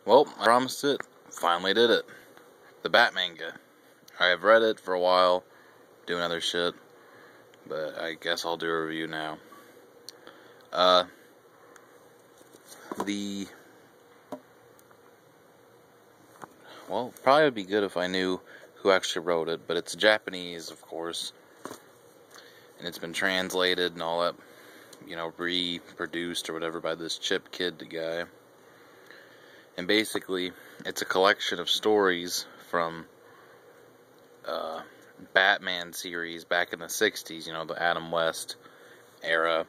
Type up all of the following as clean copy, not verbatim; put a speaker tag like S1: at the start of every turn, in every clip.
S1: Well, I promised it. Finally did it. The BatManga. I have read it for a while, doing other shit, but I guess I'll do a review now. Well, probably would be good if I knew who actually wrote it, but it's Japanese, of course, and it's been translated and all that, reproduced or whatever by this Chip Kid guy. And basically, it's a collection of stories from Batman series back in the 60s, the Adam West era,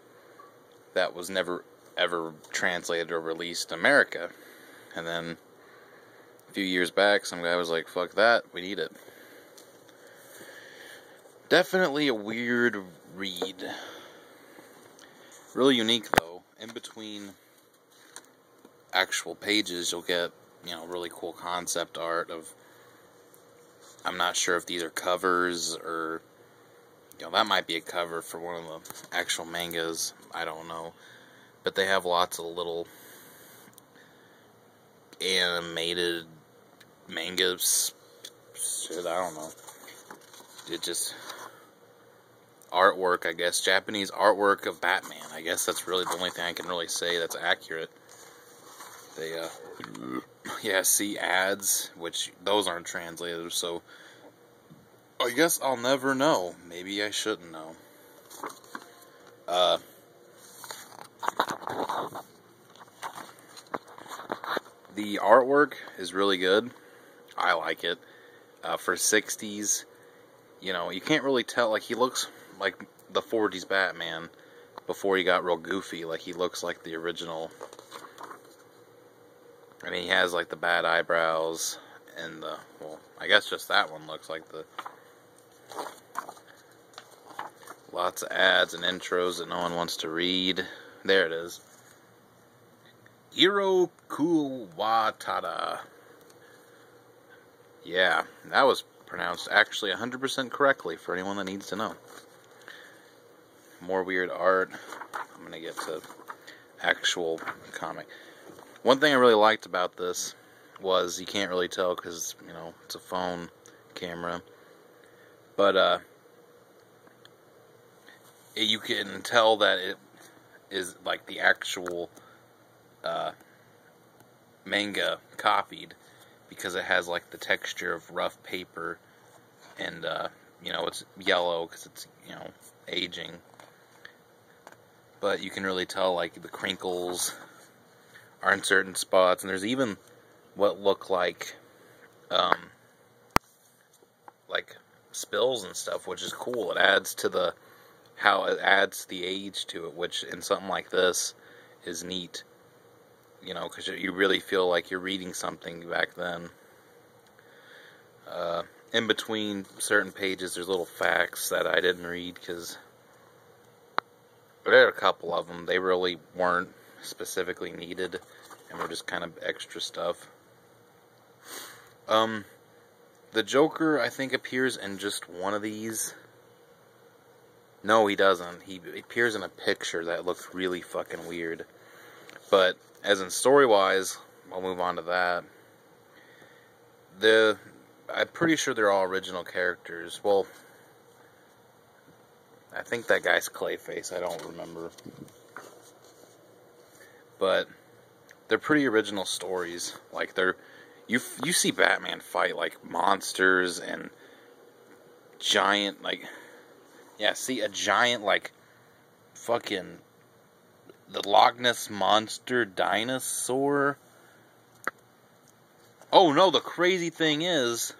S1: that was never ever translated or released in America. And then a few years back, some guy was like, fuck that, we need it. Definitely a weird read. Really unique, though. In between actual pages, you'll get, really cool concept art of, I'm not sure if these are covers or, that might be a cover for one of the actual mangas, I don't know. But they have lots of little animated mangas, shit, I don't know. It just, artwork, I guess, Japanese artwork of Batman. I guess that's really the only thing I can really say that's accurate. They, see ads, which those aren't translated, so I guess I'll never know. Maybe I shouldn't know. The artwork is really good. I like it. For 60s, you can't really tell, he looks like the 40s Batman before he got real goofy. He looks like the original. I mean, he has, the bad eyebrows, and I guess just that one looks like the... Lots of ads and intros that no one wants to read. There it is. Hiro Kuwatada. Yeah, that was pronounced actually 100% correctly for anyone that needs to know. More weird art. I'm going to get to actual comic. One thing I really liked about this was, you can't really tell because, it's a phone camera. But, you can tell that it is, the actual manga copied, because it has, the texture of rough paper, and, it's yellow because it's, aging. But you can really tell, the crinkles are in certain spots, and there's even what look like spills and stuff, which is cool. It adds to how it adds the age to it, which in something like this is neat, because you really feel like you're reading something back then. In between certain pages, there's little facts that I didn't read, because there are a couple of them. They really weren't specifically needed, and were just kind of extra stuff. The Joker, I think, appears in just one of these. No, he doesn't. He appears in a picture that looks really fucking weird. But, as in story-wise, I'll move on to that. I'm pretty sure they're all original characters. Well, I think that guy's Clayface. I don't remember. But they're pretty original stories. You see Batman fight monsters and giant a giant fucking the Loch Ness Monster dinosaur. Oh no, the crazy thing is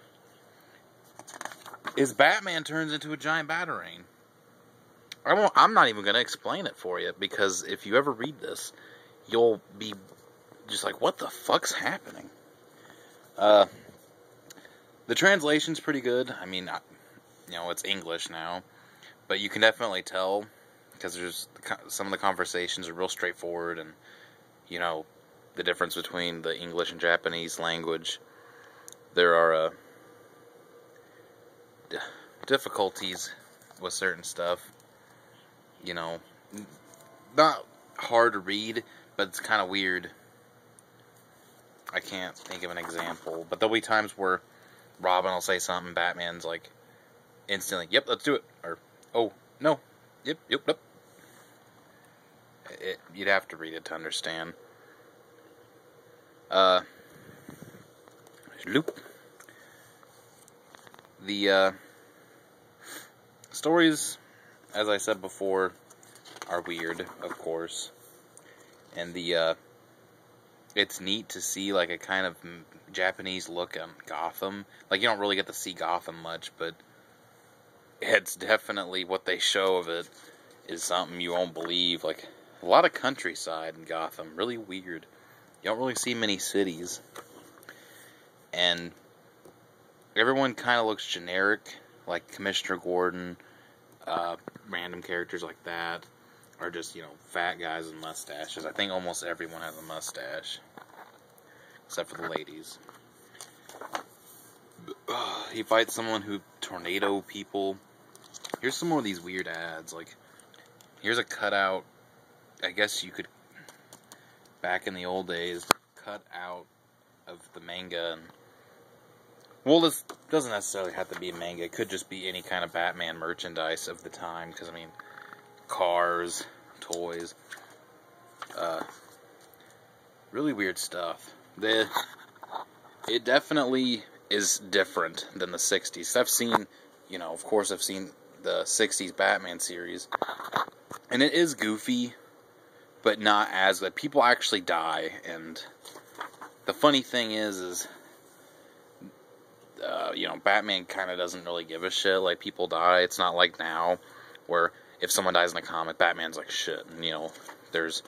S1: Batman turns into a giant Batarang. I'm not even going to explain it for you, because if you ever read this, you'll be just what the fuck's happening? The translation's pretty good. I mean, it's English now, but you can definitely tell, because some of the conversations are real straightforward, and, the difference between the English and Japanese language. There are, difficulties with certain stuff, not hard to read, but it's kind of weird. I can't think of an example, but there'll be times where Robin will say something, Batman's like, instantly, yep, let's do it, or, oh, no, yep, yep. You'd have to read it to understand. Loop. The, stories, as I said before, are weird, of course, and it's neat to see, like, a kind of Japanese look on Gotham. Like, you don't really get to see Gotham much, but it's definitely, what they show of it is something you won't believe. Like, a lot of countryside in Gotham, really weird. You don't really see many cities, and everyone kind of looks generic, like Commissioner Gordon, random characters like that, are just, you know, fat guys with mustaches. I think almost everyone has a mustache, except for the ladies. He fights someone who tornado people. Here's some more of these weird ads. Like, here's a cutout. I guess you could, back in the old days, cut out of the manga. And, well, this doesn't necessarily have to be a manga. It could just be any kind of Batman merchandise of the time. Because, I mean, cars, toys, really weird stuff. It definitely is different than the 60s. I've seen, you know, of course I've seen the 60s Batman series, and it is goofy, but not as good. People actually die, and the funny thing is you know, Batman kind of doesn't really give a shit. Like, people die. It's not like now, where if someone dies in a comic, Batman's like, shit, and, you know, there's,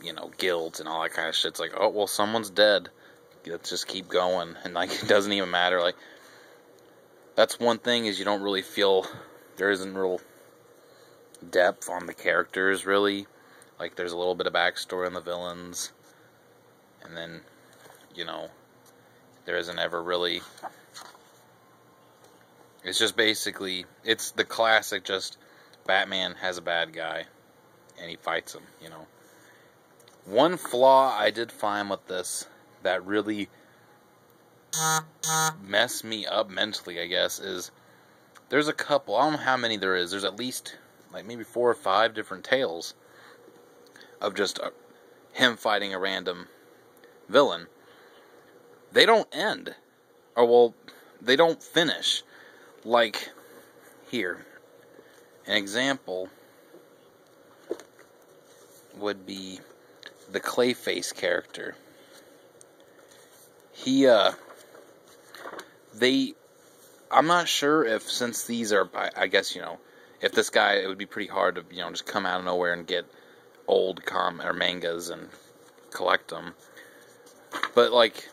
S1: you know, guilt and all that kind of shit. It's like, oh, well, someone's dead. Let's just keep going. And, like, it doesn't even matter. Like, that's one thing, is you don't really feel, there isn't real depth on the characters, really. Like, there's a little bit of backstory on the villains, and then, you know, there isn't ever really, it's just basically, it's the classic, just, Batman has a bad guy, and he fights him, you know. One flaw I did find with this, that really messed me up mentally, I guess, is, there's a couple, I don't know how many there is, there's at least, like, maybe 4 or 5 different tales of just him fighting a random villain. They don't end. Or, well, they don't finish. Like, here. An example would be the Clayface character. I'm not sure if, since these are, I guess, you know, if this guy, it would be pretty hard to, you know, just come out of nowhere and get old or mangas and collect them. But, like,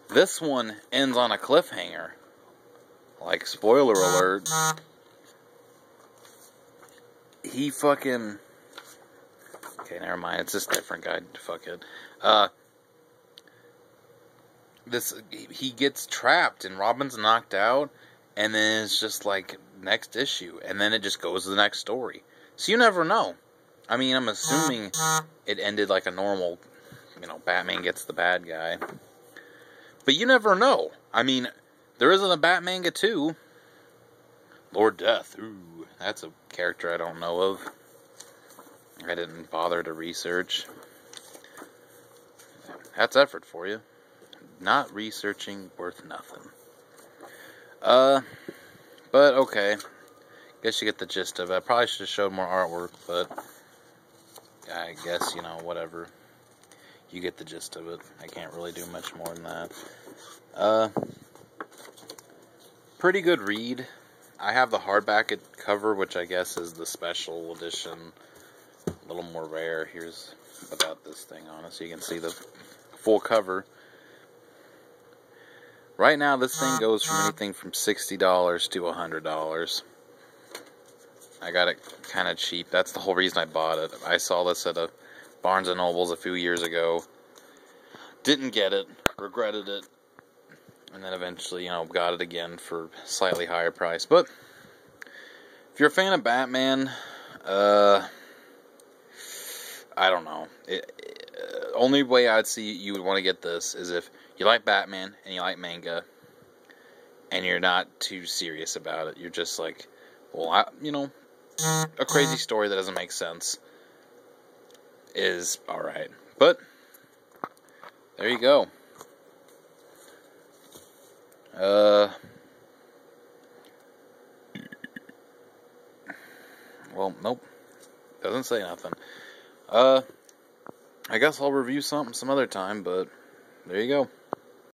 S1: this one ends on a cliffhanger. Like, spoiler alert. He fucking... Okay, never mind. It's this different guy. Fuck it. He gets trapped, and Robin's knocked out, and then it's just, like, next issue. And then it just goes to the next story. So you never know. I mean, I'm assuming it ended like a normal, you know, Batman gets the bad guy. But you never know. I mean, there isn't a BatManga 2. Lord Death. Ooh, that's a character I don't know of. I didn't bother to research. That's effort for you. Not researching, worth nothing. But okay. Guess you get the gist of it. I probably should have showed more artwork, but I guess, you know, whatever. You get the gist of it. I can't really do much more than that. Pretty good read. I have the hardback cover, which I guess is the special edition. A little more rare. Here's without this thing on it, so you can see the full cover. Right now, this thing goes from anything from $60 to $100. I got it kind of cheap. That's the whole reason I bought it. I saw this at a Barnes & Noble's a few years ago. Didn't get it. Regretted it. And then eventually, you know, got it again for slightly higher price. But if you're a fan of Batman, I don't know. only way I'd see you would want to get this is if you like Batman and you like manga, and you're not too serious about it. You're just like, well, a crazy story that doesn't make sense is alright. But, there you go. Well, nope. Doesn't say nothing. I guess I'll review something some other time, but there you go.